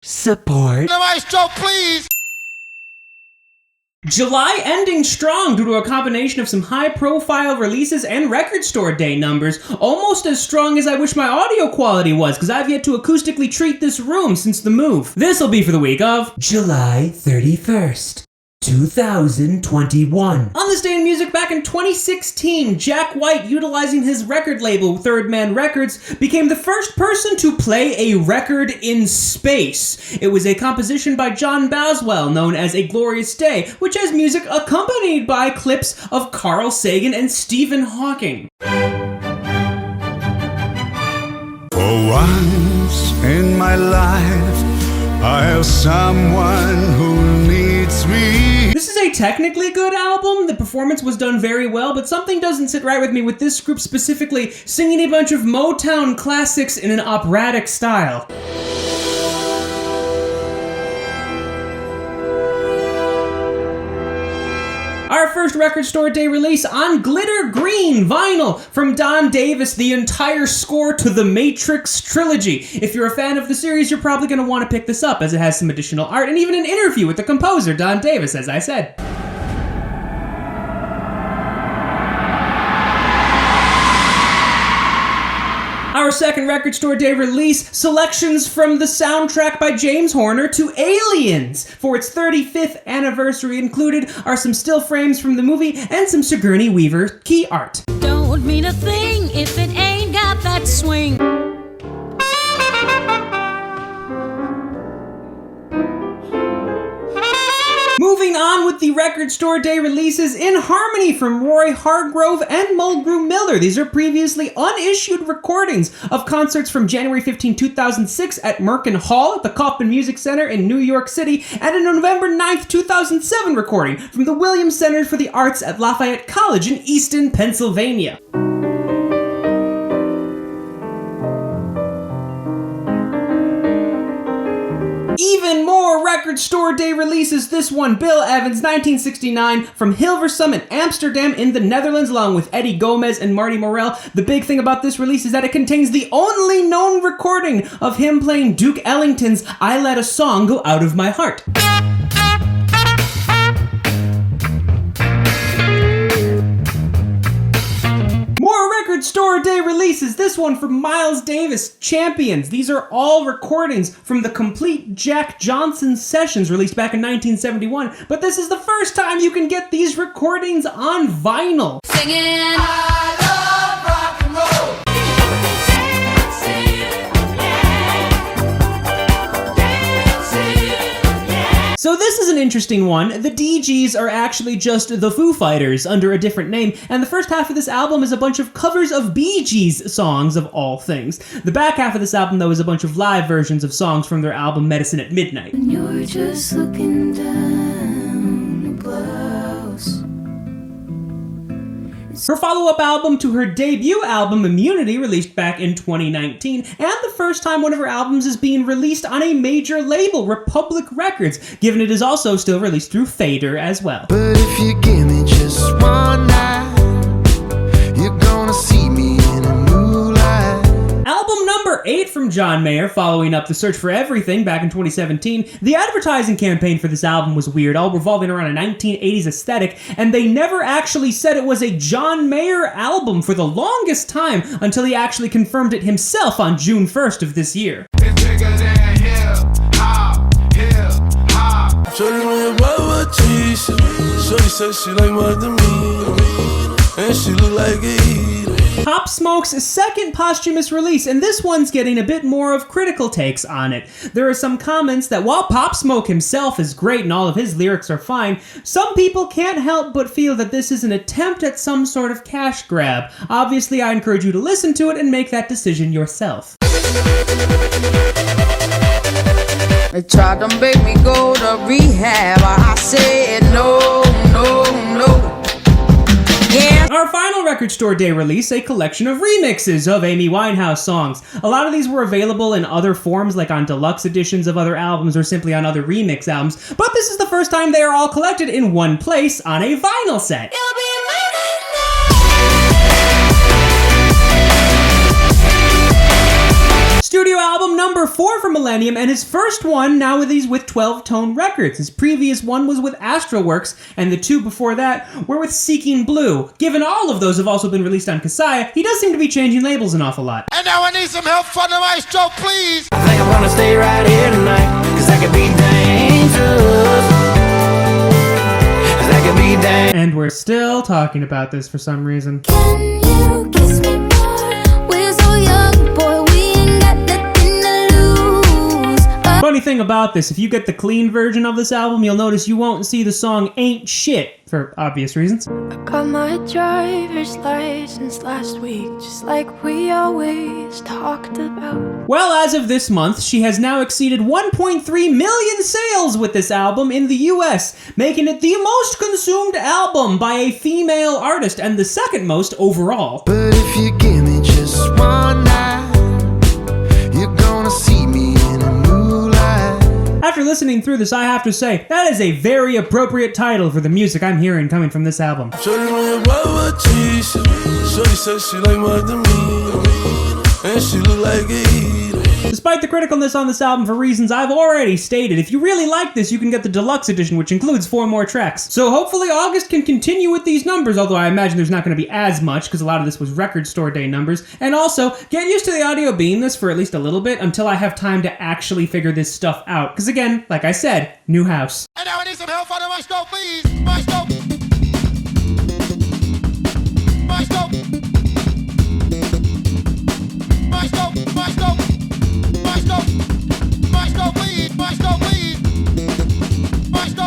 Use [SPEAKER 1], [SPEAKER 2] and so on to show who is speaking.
[SPEAKER 1] support.
[SPEAKER 2] The maestro, please!
[SPEAKER 3] July ending strong due to a combination of some high-profile releases and record store day numbers, almost as strong as I wish my audio quality was, because I've yet to acoustically treat this room since the move. This'll be for the week of
[SPEAKER 1] July 31st. 2021.
[SPEAKER 3] On this day in music back in 2016, Jack White, utilizing his record label Third Man Records, became the first person to play a record in space. It was a composition by John Boswell known as A Glorious Day, which has music accompanied by clips of Carl Sagan and Stephen Hawking.
[SPEAKER 4] For once in my life, I have someone who needs me.
[SPEAKER 3] This is a technically good album. The performance was done very well, but something doesn't sit right with me with this group specifically singing a bunch of Motown classics in an operatic style. Our first record store day release on glitter green vinyl from Don Davis, the entire score to the Matrix trilogy. If you're a fan of the series, you're probably going to want to pick this up as it has some additional art and even an interview with the composer, Don Davis, as I said. Our second record store day release, selections from the soundtrack by James Horner to Aliens. For its 35th anniversary included are some still frames from the movie and some Sigourney Weaver key art.
[SPEAKER 5] Don't mean a thing if it ain't got that swing.
[SPEAKER 3] Moving on with the record store day releases, In Harmony from Roy Hargrove and Mulgrew Miller. These are previously unissued recordings of concerts from January 15, 2006 at Merkin Hall at the Kaufman Music Center in New York City, and a November 9th, 2007 recording from the Williams Center for the Arts at Lafayette College in Easton, Pennsylvania. Even more record store day releases. This one, Bill Evans, 1969, from Hilversum in Amsterdam in the Netherlands, along with Eddie Gomez and Marty Morell. The big thing about this release is that it contains the only known recording of him playing Duke Ellington's I Let a Song Go Out of My Heart. More record store day releases. This one from Miles Davis, Champions. These are all recordings from the complete Jack Johnson sessions released back in 1971, but this is the first time you can get these recordings on vinyl.
[SPEAKER 5] Singing,
[SPEAKER 2] I love rock and roll!
[SPEAKER 3] So this is an interesting one. The DGs are actually just the Foo Fighters under a different name, and the first half of this album is a bunch of covers of Bee Gees songs of all things. The back half of this album, though, is a bunch of live versions of songs from their album Medicine at Midnight.
[SPEAKER 5] you're just looking down the blouse.
[SPEAKER 3] Her follow-up album to her debut album, Immunity, released back in 2019, and the first time one of her albums is being released on a major label, Republic Records, given it is also still released through Fader as well.
[SPEAKER 4] But if you give me just one night, you're gonna see me in a new light.
[SPEAKER 3] Album number 8 from John Mayer, following up The Search for Everything back in 2017. The advertising campaign for this album was weird, all revolving around a 1980s aesthetic, and they never actually said it was a John Mayer album for the longest time until he actually confirmed it himself on June 1st of this year.
[SPEAKER 2] It's bigger than hip-hop, hip-hop.
[SPEAKER 6] Shorty on your brother cheese. Shorty said she like more than me, and she look like a
[SPEAKER 3] Pop Smoke's second posthumous release, and this one's getting a bit more of critical takes on it. There are some comments that while Pop Smoke himself is great and all of his lyrics are fine, some people can't help but feel that this is an attempt at some sort of cash grab. Obviously, I encourage you to listen to it and make that decision yourself.
[SPEAKER 7] They tried to make me go to rehab. I said no, no, no. Yeah.
[SPEAKER 3] Our final record store day release, a collection of remixes of Amy Winehouse songs. A lot of these were available in other forms, like on deluxe editions of other albums or simply on other remix albums, but this is the first time they are all collected in one place on a vinyl set. Studio album number 4 from ILLENIUM, and his first one now with 12 Tone Records. His previous one was with Astroworks, and the 2 before that were with Seeking Blue. Given all of those have also been released on Kasaya, he does seem to be changing labels an awful lot.
[SPEAKER 2] And now I need some help from the maestro, please.
[SPEAKER 4] I think I'm gonna stay right here tonight, cause I could be dangerous. Cause I could be dangerous.
[SPEAKER 3] And we're still talking about this for some reason.
[SPEAKER 5] Can you kiss me more? We're so young, boy, we ain't got nothing to lose.
[SPEAKER 3] Funny thing about this, if you get the clean version of this album, you'll notice you won't see the song Ain't Shit, for obvious reasons.
[SPEAKER 8] Got my driver's license last week, just like we always talked about.
[SPEAKER 3] Well, as of this month, she has now exceeded 1.3 million sales with this album in the US, making it the most consumed album by a female artist and the second most overall.
[SPEAKER 4] But if you give me just one night, you're gonna see me in a moonlight.
[SPEAKER 3] After listening through this, I have to say, that is a very appropriate title for the music I'm hearing coming from this album.
[SPEAKER 6] Shorty when you buy my cheese. Shorty says she like my demeanor, and she look like a eater.
[SPEAKER 3] Despite the criticalness on this album for reasons I've already stated, if you really like this, you can get the deluxe edition, which includes 4 more tracks. So hopefully August can continue with these numbers, although I imagine there's not going to be as much, because a lot of this was record store day numbers. And also, get used to the audio being this for at least a little bit until I have time to actually figure this stuff out. Because again, like I said, new house.
[SPEAKER 2] And now I need some help from the maestro, please. Maestro.